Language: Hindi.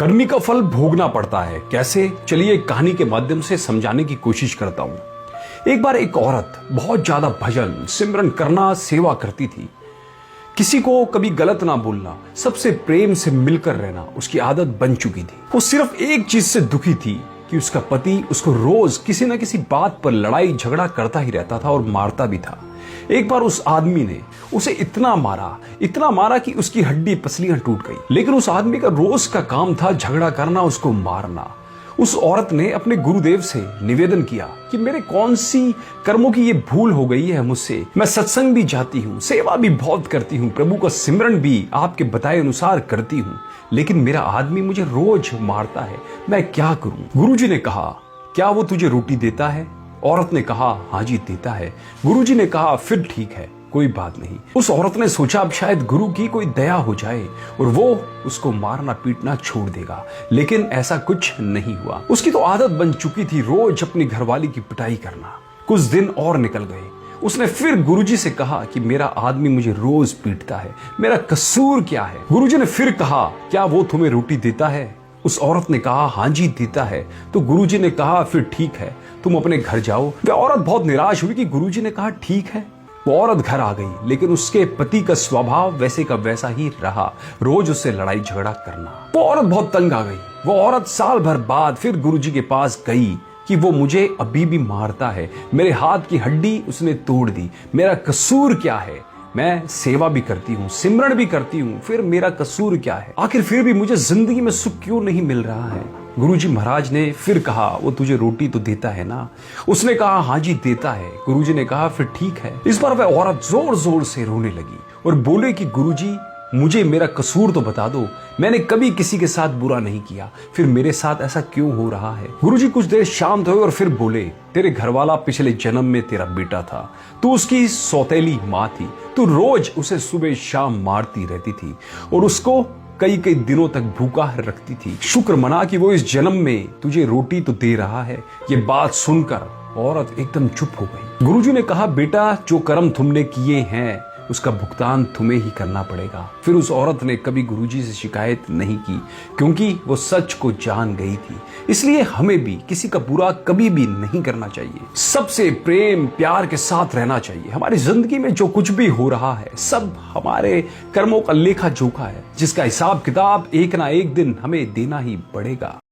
कर्मी का फल भोगना पड़ता है। कैसे? चलिए एक कहानी के माध्यम से समझाने की कोशिश करता हूं। एक बार एक औरत बहुत ज्यादा भजन सिमरन करना, सेवा करती थी। किसी को कभी गलत ना बोलना, सबसे प्रेम से मिलकर रहना उसकी आदत बन चुकी थी। वो सिर्फ एक चीज से दुखी थी कि उसका पति उसको रोज किसी न किसी बात पर लड़ाई झगड़ा करता ही रहता था और मारता भी था। एक बार उस आदमी ने उसे इतना मारा कि उसकी हड्डी पसलियां टूट गई। लेकिन उस आदमी का रोज का काम था झगड़ा करना, उसको मारना। उस औरत ने अपने गुरुदेव से निवेदन किया कि मेरे कौन सी कर्मों की ये भूल हो गई है मुझसे। मैं सत्संग भी जाती हूँ, सेवा भी बहुत करती हूँ, प्रभु का सिमरन भी आपके बताए अनुसार करती हूँ, लेकिन मेरा आदमी मुझे रोज मारता है, मैं क्या करूं? गुरुजी ने कहा, क्या वो तुझे रोटी देता है? औरत ने कहा, हाँ जी देता है। गुरुजी ने कहा, फिर ठीक है, कोई बात नहीं। उस औरत ने सोचा अब शायद गुरु की कोई दया हो जाए और वो उसको मारना पीटना छोड़ देगा, लेकिन ऐसा कुछ नहीं हुआ। उसकी तो आदत बन चुकी थी रोज अपनी घरवाली की पिटाई करना। कुछ दिन और निकल गए। उसने फिर गुरुजी से कहा कि मेरा आदमी मुझे रोज पीटता है, मेरा कसूर क्या है? गुरुजी ने फिर कहा, क्या वो तुम्हें रोटी देता है? उस औरत ने कहा, हाँ जी देता है। तो गुरुजी ने कहा, फिर ठीक है, तुम अपने घर जाओ। वह औरत बहुत निराश हुई कि गुरुजी ने कहा ठीक है। वो औरत घर आ गई, लेकिन उसके पति का स्वभाव वैसे का वैसा ही रहा, रोज उससे लड़ाई झगड़ा करना। वो औरत बहुत तंग आ गई। वो औरत साल भर बाद फिर गुरुजी के पास गई कि वो मुझे अभी भी मारता है, मेरे हाथ की हड्डी उसने तोड़ दी, मेरा कसूर क्या है? मैं सेवा भी करती हूँ, सिमरन भी करती हूँ, फिर मेरा कसूर क्या है? आखिर फिर भी मुझे जिंदगी में सुख क्यों नहीं मिल रहा है? गुरुजी महाराज ने फिर कहा, वो तुझे रोटी तो देता है ना? उसने कहा, हाँ जी देता है। गुरुजी ने कहा, फिर ठीक है। इस बार वह औरत जोर जोर से रोने लगी और बोले कि गुरुजी मुझे मेरा कसूर तो बता दो, मैंने कभी किसी के साथ बुरा नहीं किया, फिर मेरे साथ ऐसा क्यों हो रहा है? गुरुजी कुछ देर शांत हुए और फिर बोले, तेरे घरवाला पिछले जन्म में तेरा बेटा था, तू उसकी सौतेली माँ थी, तू रोज उसे सुबह शाम मारती रहती थी और उसको कई कई दिनों तक भूखा रखती थी। शुक्र मना कि वो इस जन्म में तुझे रोटी तो दे रहा है। ये बात सुनकर औरत एकदम चुप हो गई। गुरुजी ने कहा, बेटा जो कर्म तुमने किए हैं उसका भुगतान तुम्हें ही करना पड़ेगा। फिर उस औरत ने कभी गुरुजी से शिकायत नहीं की, क्योंकि वो सच को जान गई थी। इसलिए हमें भी किसी का बुरा कभी भी नहीं करना चाहिए, सबसे प्रेम प्यार के साथ रहना चाहिए। हमारी जिंदगी में जो कुछ भी हो रहा है सब हमारे कर्मों का लेखा जोखा है, जिसका हिसाब किताब एक ना एक दिन हमें देना ही पड़ेगा।